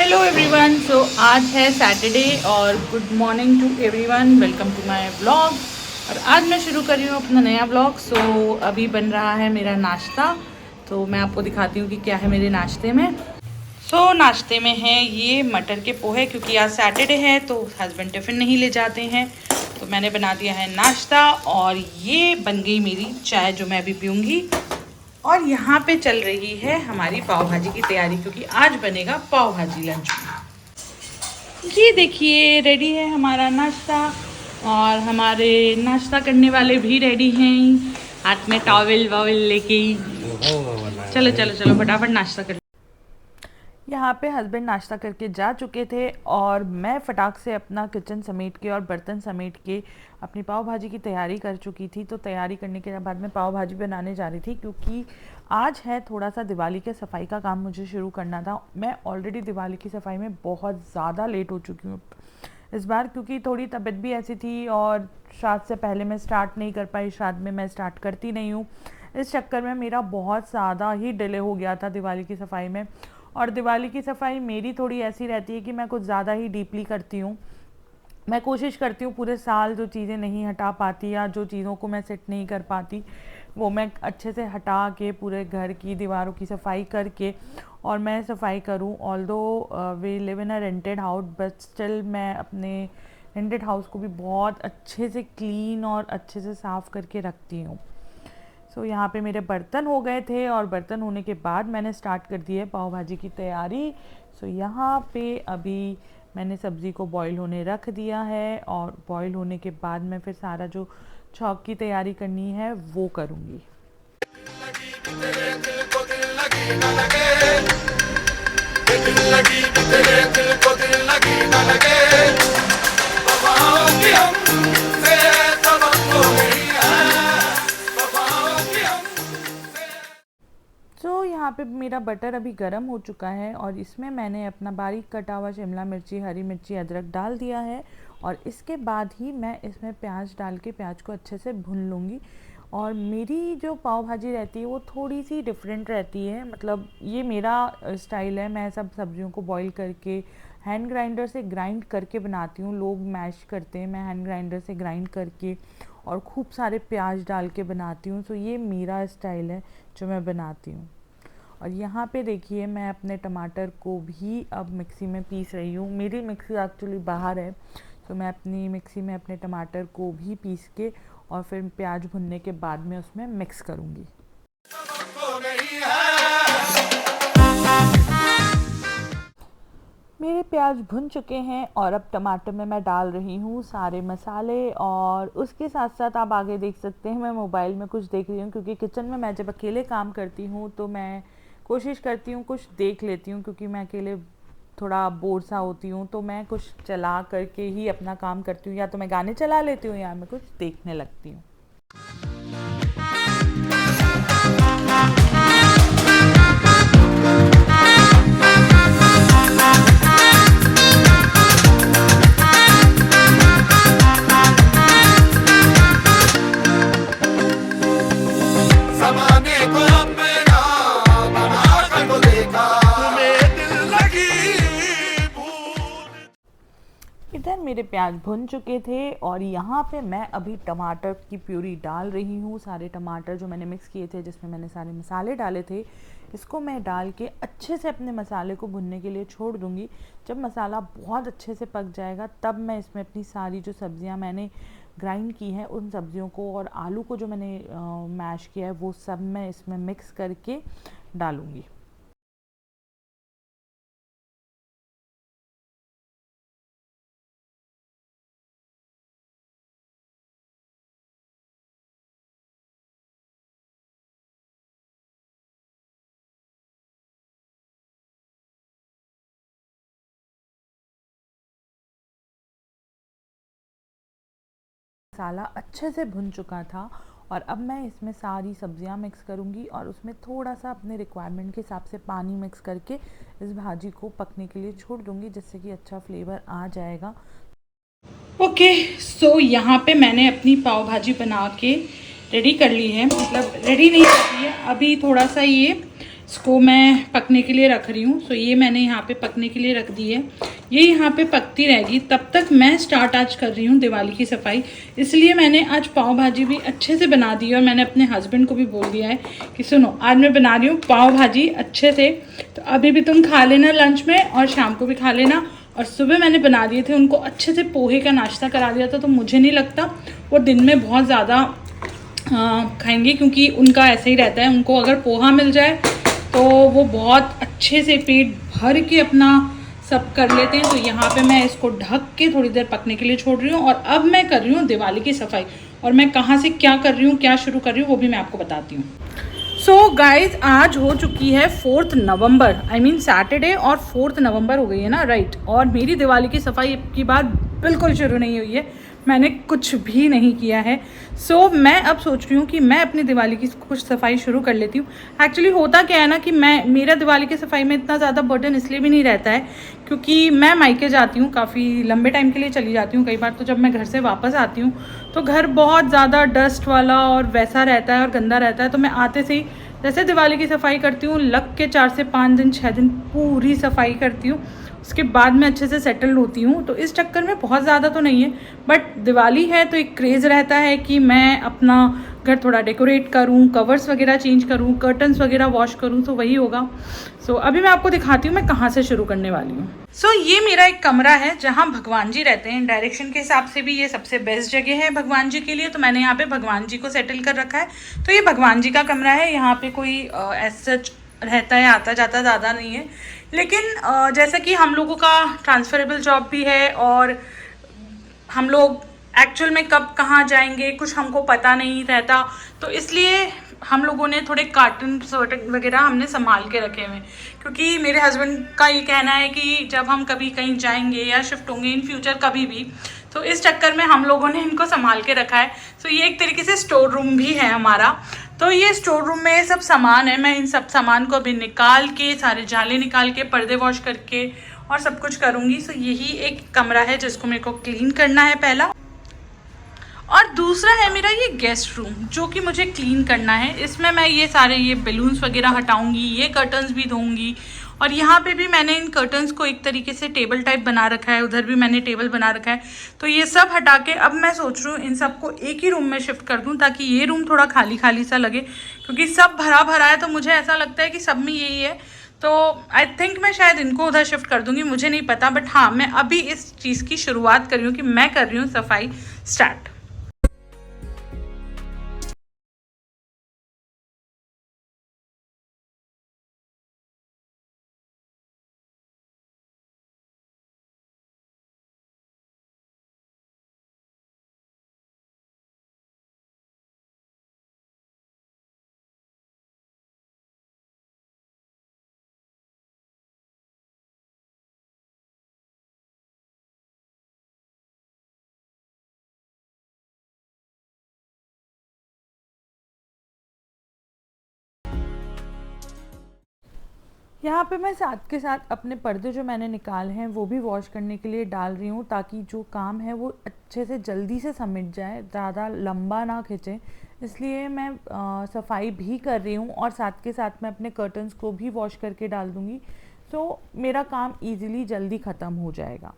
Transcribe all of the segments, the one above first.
Hello everyone. सो आज है Saturday और good morning to everyone, welcome to my vlog. और आज मैं शुरू कर रही हूँ अपना नया व्लॉग। सो अभी बन रहा है मेरा नाश्ता, तो मैं आपको दिखाती हूँ कि क्या है मेरे नाश्ते में। सो नाश्ते में है ये मटर के पोहे, क्योंकि आज सैटरडे है तो हस्बैंड टिफ़िन नहीं ले जाते हैं, तो मैंने बना दिया है नाश्ता। और ये बन गई मेरी चाय जो मैं अभी पीऊँगी। और यहाँ पे चल रही है हमारी पाव भाजी की तैयारी, क्योंकि आज बनेगा पाव भाजी लंच में। ये देखिए रेडी है हमारा नाश्ता, और हमारे नाश्ता करने वाले भी रेडी हैं, हाथ में टॉवल वॉवल लेके। चलो चलो चलो फटाफट नाश्ता कर। यहाँ पे हस्बैंड नाश्ता करके जा चुके थे और मैं फटाक से अपना किचन समेट के और बर्तन समेट के अपनी पाव भाजी की तैयारी कर चुकी थी। तो तैयारी करने के बाद मैं पाव भाजी बनाने जा रही थी, क्योंकि आज है थोड़ा सा दिवाली के सफाई का काम मुझे शुरू करना था। मैं ऑलरेडी दिवाली की सफाई में बहुत ज़्यादा लेट हो चुकी हूँ इस बार, क्योंकि थोड़ी तबीयत भी ऐसी थी और श्राद्ध से पहले मैं स्टार्ट नहीं कर पाई। श्राद्ध में मैं स्टार्ट करती नहीं हूँ, इस चक्कर में मेरा बहुत ज़्यादा ही डिले हो गया था दिवाली की सफाई में। और दिवाली की सफाई मेरी थोड़ी ऐसी रहती है कि मैं कुछ ज़्यादा ही डीपली करती हूँ। मैं कोशिश करती हूँ पूरे साल जो चीज़ें नहीं हटा पाती या जो चीज़ों को मैं सेट नहीं कर पाती वो मैं अच्छे से हटा के पूरे घर की दीवारों की सफाई करके और मैं सफाई करूँ। Although we live in a rented house, but still मैं अपने रेंटेड हाउस को भी बहुत अच्छे से क्लीन और अच्छे से साफ़ करके रखती हूँ। सो यहाँ पे मेरे बर्तन हो गए थे और बर्तन होने के बाद मैंने स्टार्ट कर दी है पाव भाजी की तैयारी। सो यहाँ पे अभी मैंने सब्ज़ी को बॉईल होने रख दिया है, और बॉईल होने के बाद मैं फिर सारा जो छौंक की तैयारी करनी है वो करूँगी। यहाँ पे मेरा बटर अभी गर्म हो चुका है और इसमें मैंने अपना बारीक कटा हुआ शिमला मिर्ची, हरी मिर्ची, अदरक डाल दिया है। और इसके बाद ही मैं इसमें प्याज डाल के प्याज को अच्छे से भून लूँगी। और मेरी जो पाव भाजी रहती है वो थोड़ी सी डिफरेंट रहती है, मतलब ये मेरा स्टाइल है। मैं सब सब्जियों को बॉईल करके हैंड ग्राइंडर से ग्राइंड करके बनाती हूँ। लोग मैश करते हैं, मैं हैंड ग्राइंडर से ग्राइंड करके और खूब सारे प्याज डाल के बनाती हूँ। तो ये मेरा स्टाइल है जो मैं बनाती हूँ। और यहाँ पे देखिए मैं अपने टमाटर को भी अब मिक्सी में पीस रही हूँ। मेरी मिक्सी एक्चुअली बाहर है, तो मैं अपनी मिक्सी में अपने टमाटर को भी पीस के और फिर प्याज भुनने के बाद में उसमें मिक्स करूँगी। मेरे प्याज भुन चुके हैं और अब टमाटर में मैं डाल रही हूँ सारे मसाले। और उसके साथ साथ आप आगे देख सकते हैं मैं मोबाइल में कुछ देख रही हूँ, क्योंकि किचन में मैं जब अकेले काम करती हूँ तो मैं कोशिश करती हूँ कुछ देख लेती हूँ, क्योंकि मैं अकेले थोड़ा बोर सा होती हूँ। तो मैं कुछ चला करके ही अपना काम करती हूँ, या तो मैं गाने चला लेती हूँ या मैं कुछ देखने लगती हूँ। इधर मेरे प्याज भुन चुके थे और यहाँ पे मैं अभी टमाटर की प्यूरी डाल रही हूँ। सारे टमाटर जो मैंने मिक्स किए थे, जिसमें मैंने सारे मसाले डाले थे, इसको मैं डाल के अच्छे से अपने मसाले को भुनने के लिए छोड़ दूँगी। जब मसाला बहुत अच्छे से पक जाएगा तब मैं इसमें अपनी सारी जो सब्ज़ियाँ मैंने ग्राइंड की हैं उन सब्ज़ियों को और आलू को जो मैंने मैश किया है वो सब मैं इसमें मिक्स करके डालूँगी। मसाला अच्छे से भुन चुका था और अब मैं इसमें सारी सब्जियां मिक्स करूंगी और उसमें थोड़ा सा अपने रिक्वायरमेंट के हिसाब से पानी मिक्स करके इस भाजी को पकने के लिए छोड़ दूंगी, जिससे कि अच्छा फ्लेवर आ जाएगा। ओके, सो यहाँ पे मैंने अपनी पाव भाजी बना के रेडी कर ली है, मतलब रेडी नहीं कर ली है अभी, थोड़ा सा ये इसको मैं पकने के लिए रख रही हूँ। सो ये मैंने यहाँ पे पकने के लिए रख दी है, ये यहाँ पे पकती रहेगी। तब तक मैं स्टार्ट आज कर रही हूँ दिवाली की सफाई, इसलिए मैंने आज पाव भाजी भी अच्छे से बना दी है। और मैंने अपने हस्बैंड को भी बोल दिया है कि सुनो, आज मैं बना रही हूँ पाव भाजी अच्छे से, तो अभी भी तुम खा लेना लंच में और शाम को भी खा लेना। और सुबह मैंने बना दिए थे उनको अच्छे से, पोहे का नाश्ता करा दिया था, तो मुझे नहीं लगता वो दिन में बहुत ज़्यादा खाएंगे, क्योंकि उनका ऐसे ही रहता है, उनको अगर पोहा मिल जाए तो वो बहुत अच्छे से पेट भर के अपना सब कर लेते हैं। तो यहाँ पे मैं इसको ढक के थोड़ी देर पकने के लिए छोड़ रही हूँ। और अब मैं कर रही हूँ दिवाली की सफाई, और मैं कहाँ से क्या कर रही हूँ, क्या शुरू कर रही हूँ, वो भी मैं आपको बताती हूँ। सो गाइज, आज हो चुकी है 4 नवंबर, आई मीन सैटरडे, और 4 नवंबर हो गई है ना, राइट। और मेरी दिवाली की सफाई की बात बिल्कुल शुरू नहीं हुई है, मैंने कुछ भी नहीं किया है। सो मैं अब सोच रही हूँ कि मैं अपनी दिवाली की कुछ सफाई शुरू कर लेती हूँ। एक्चुअली होता क्या है ना कि मेरा दिवाली की सफाई में इतना ज़्यादा बर्डन इसलिए भी नहीं रहता है क्योंकि मैं मायके जाती हूँ, काफ़ी लंबे टाइम के लिए चली जाती हूँ कई बार। तो जब मैं घर से वापस आती हूँ तो घर बहुत ज़्यादा डस्ट वाला और वैसा रहता है और गंदा रहता है। तो मैं आते से ही जैसे दिवाली की सफाई करती हूँ, लग के 4 से 5 दिन 6 दिन पूरी सफाई करती हूँ, उसके बाद में अच्छे से सेटल होती हूँ। तो इस चक्कर में बहुत ज़्यादा तो नहीं है, बट दिवाली है तो एक क्रेज़ रहता है कि मैं अपना घर थोड़ा डेकोरेट करूँ, कवर्स वगैरह चेंज करूँ, कर्टन्स वगैरह वॉश करूँ, तो वही होगा। सो अभी मैं आपको दिखाती हूँ मैं कहाँ से शुरू करने वाली हूँ। सो ये मेरा एक कमरा है जहाँ भगवान जी रहते हैं। डायरेक्शन के हिसाब से भी ये सबसे बेस्ट जगह है भगवान जी के लिए, तो मैंने यहाँ पे भगवान जी को सेटल कर रखा है। तो ये भगवान जी का कमरा है, यहाँ पे कोई ऐसा रहता है आता जाता ज़्यादा नहीं है। लेकिन जैसा कि हम लोगों का ट्रांसफरेबल जॉब भी है और हम लोग एक्चुअल में कब कहाँ जाएंगे कुछ हमको पता नहीं रहता, तो इसलिए हम लोगों ने थोड़े कार्टन वगैरह हमने संभाल के रखे हुए हैं। क्योंकि मेरे हस्बैंड का ये कहना है कि जब हम कभी कहीं जाएंगे या शिफ्ट होंगे इन फ्यूचर कभी भी, तो इस चक्कर में हम लोगों ने इनको संभाल के रखा है। तो ये एक तरीके से स्टोर रूम भी है हमारा। तो ये स्टोर रूम में सब सामान है, मैं इन सब सामान को अभी निकाल के, सारे जाले निकाल के, पर्दे वॉश करके और सब कुछ करूँगी। सो यही एक कमरा है जिसको मेरे को क्लीन करना है पहला। और दूसरा है मेरा ये गेस्ट रूम जो कि मुझे क्लीन करना है। इसमें मैं ये सारे ये बैलून्स वगैरह हटाऊंगी, ये कर्टन्स भी धोऊंगी। और यहाँ पे भी मैंने इन कर्टन्स को एक तरीके से टेबल टाइप बना रखा है, उधर भी मैंने टेबल बना रखा है। तो ये सब हटा के अब मैं सोच रही हूँ इन सबको एक ही रूम में शिफ्ट कर दूँ ताकि ये रूम थोड़ा खाली खाली सा लगे, क्योंकि सब भरा भरा है। तो मुझे ऐसा लगता है कि सब में यही है, तो आई थिंक मैं शायद इनको उधर शिफ्ट कर दूँगी, मुझे नहीं पता। बट हाँ, मैं अभी इस चीज़ की शुरुआत कर रही हूँ कि मैं कर रही हूँ सफाई स्टार्ट। यहाँ पे मैं साथ के साथ अपने पर्दे जो मैंने निकाले हैं वो भी वॉश करने के लिए डाल रही हूँ, ताकि जो काम है वो अच्छे से जल्दी से समेट जाए, ज़्यादा लंबा ना खिंचे। इसलिए मैं सफाई भी कर रही हूँ और साथ के साथ मैं अपने कर्टन्स को भी वॉश करके डाल दूँगी। सो मेरा काम ईज़िली जल्दी ख़त्म हो जाएगा।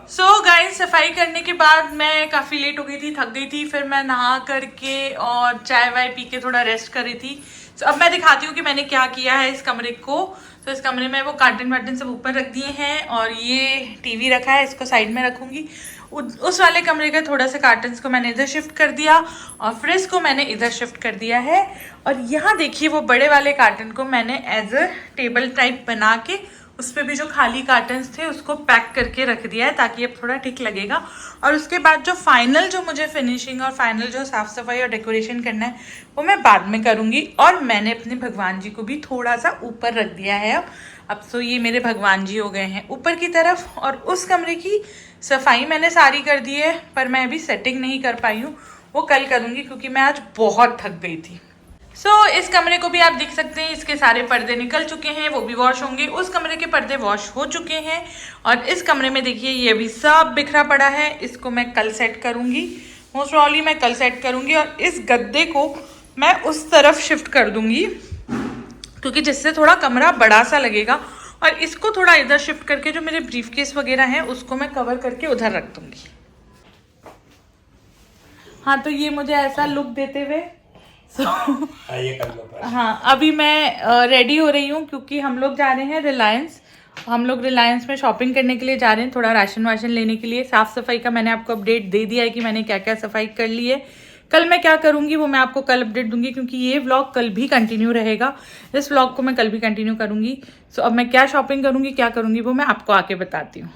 सो गाइस, सफाई करने के बाद मैं काफ़ी लेट हो गई थी, थक गई थी। फिर मैं नहा करके और चाय वाय पी के थोड़ा रेस्ट कर रही थी। तो अब मैं दिखाती हूँ कि मैंने क्या किया है इस कमरे को। तो इस कमरे में वो कार्टन वार्टन सब ऊपर रख दिए हैं और ये टीवी रखा है, इसको साइड में रखूँगी। उस वाले कमरे के थोड़ा सा कार्टन्स को मैंने इधर शिफ्ट कर दिया और फ्रिज को मैंने इधर शिफ्ट कर दिया है। और यहाँ देखिए वो बड़े वाले कार्टन को मैंने एज अ टेबल टाइप बना के उस पर भी जो खाली कार्टन्स थे उसको पैक करके रख दिया है ताकि अब थोड़ा ठीक लगेगा। और उसके बाद जो फाइनल जो मुझे फिनिशिंग और फाइनल जो साफ़ सफाई और डेकोरेशन करना है वो मैं बाद में करूँगी। और मैंने अपने भगवान जी को भी थोड़ा सा ऊपर रख दिया है। अब तो ये मेरे भगवान जी हो गए हैं ऊपर की तरफ। और उस कमरे की सफाई मैंने सारी कर दी है पर मैं अभी सेटिंग नहीं कर पाई हूँ, वो कल करूँगी क्योंकि मैं आज बहुत थक गई थी। इस कमरे को भी आप देख सकते हैं, इसके सारे पर्दे निकल चुके हैं, वो भी वॉश होंगे। उस कमरे के पर्दे वॉश हो चुके हैं। और इस कमरे में देखिए ये भी सब बिखरा पड़ा है, इसको मैं कल सेट करूँगी, मोस्ट प्रॉब्ली मैं कल सेट करूँगी। और इस गद्दे को मैं उस तरफ शिफ्ट कर दूँगी क्योंकि जिससे थोड़ा कमरा बड़ा सा लगेगा। और इसको थोड़ा इधर शिफ्ट करके जो मेरे ब्रीफकेस वगैरह हैं उसको मैं कवर करके उधर रख दूँगी। हाँ, तो ये मुझे ऐसा लुक देते हुए हाँ, अभी मैं रेडी हो रही हूँ क्योंकि हम लोग जा रहे हैं रिलायंस। हम लोग रिलायंस में शॉपिंग करने के लिए जा रहे हैं, थोड़ा राशन वाशन लेने के लिए। साफ़ सफाई का मैंने आपको अपडेट दे दिया है कि मैंने क्या क्या सफाई कर ली है। कल मैं क्या करूँगी वो मैं आपको कल अपडेट दूंगी क्योंकि ये व्लॉग कल भी कंटिन्यू रहेगा। इस व्लॉग को मैं कल भी कंटिन्यू करूँगी। अब मैं क्या शॉपिंग करूँगी क्या करूँगी वो मैं आपको आके बताती हूँ।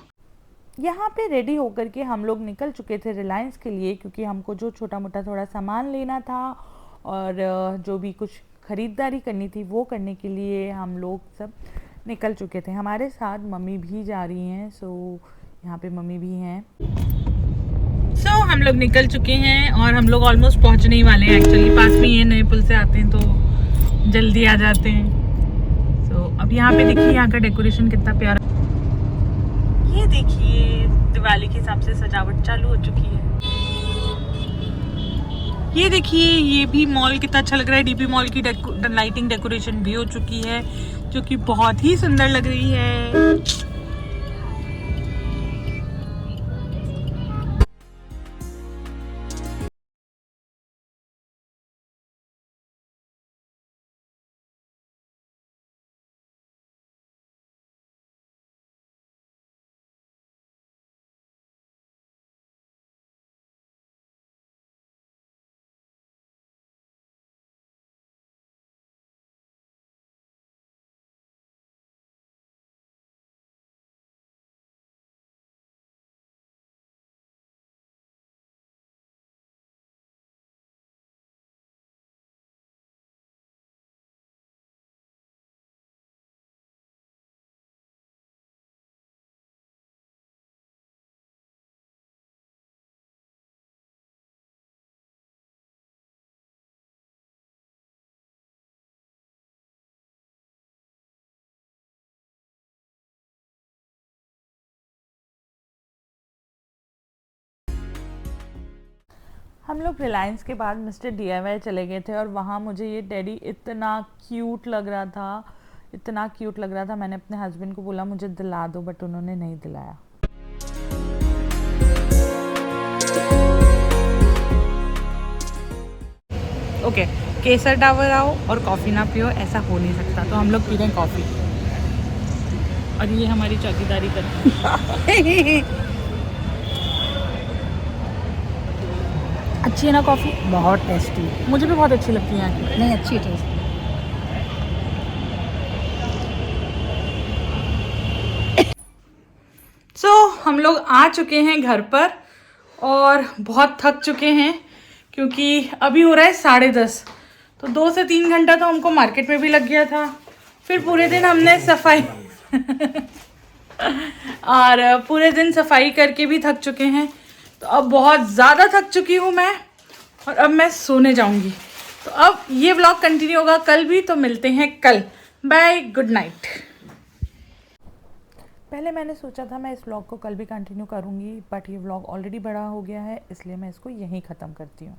यहाँ पे रेडी होकर के हम लोग निकल चुके थे रिलायंस के लिए क्योंकि हमको जो छोटा मोटा थोड़ा सामान लेना था और जो भी कुछ ख़रीदारी करनी थी वो करने के लिए हम लोग सब निकल चुके थे। हमारे साथ मम्मी भी जा रही हैं। यहाँ पे मम्मी भी हैं। हम लोग निकल चुके हैं और हम लोग ऑलमोस्ट पहुंचने ही वाले हैं। एक्चुअली पास में ये नए पुल से आते हैं तो जल्दी आ जाते हैं। अब यहाँ पे देखिए यहाँ का डेकोरेशन कितना प्यारा। ये देखिए दिवाली के हिसाब से सजावट चालू हो चुकी है। ये देखिए ये भी मॉल कितना अच्छा लग रहा है। डीपी मॉल की लाइटिंग डेकोरेशन भी हो चुकी है जो कि बहुत ही सुंदर लग रही है। हम लोग रिलायंस के बाद मिस्टर DIY चले गए थे और वहाँ मुझे ये टेडी इतना क्यूट लग रहा था, इतना क्यूट लग रहा था। मैंने अपने हस्बैंड को बोला मुझे दिला दो बट उन्होंने नहीं दिलाया। ओके, केसर डाबर आओ और कॉफ़ी ना पियो, ऐसा हो नहीं सकता। तो हम लोग पी रहे हैं कॉफ़ी और ये हमारी चौकीदारी करती है। अच्छी है ना कॉफ़ी? बहुत टेस्टी। मुझे भी बहुत अच्छी लगती है यहाँ की। नहीं, अच्छी टेस्टी। हम लोग आ चुके हैं घर पर और बहुत थक चुके हैं क्योंकि अभी हो रहा है 10:30। तो 2 से 3 घंटा तो हमको मार्केट में भी लग गया था। फिर पूरे दिन हमने सफाई और पूरे दिन सफाई करके भी थक चुके हैं। तो अब बहुत ज़्यादा थक चुकी हूँ मैं और अब मैं सोने जाऊँगी। तो अब ये व्लॉग कंटिन्यू होगा कल भी, तो मिलते हैं कल। Bye, good night. पहले मैंने सोचा था मैं इस व्लॉग को कल भी कंटिन्यू करूँगी बट ये व्लॉग ऑलरेडी बड़ा हो गया है इसलिए मैं इसको यहीं ख़त्म करती हूँ।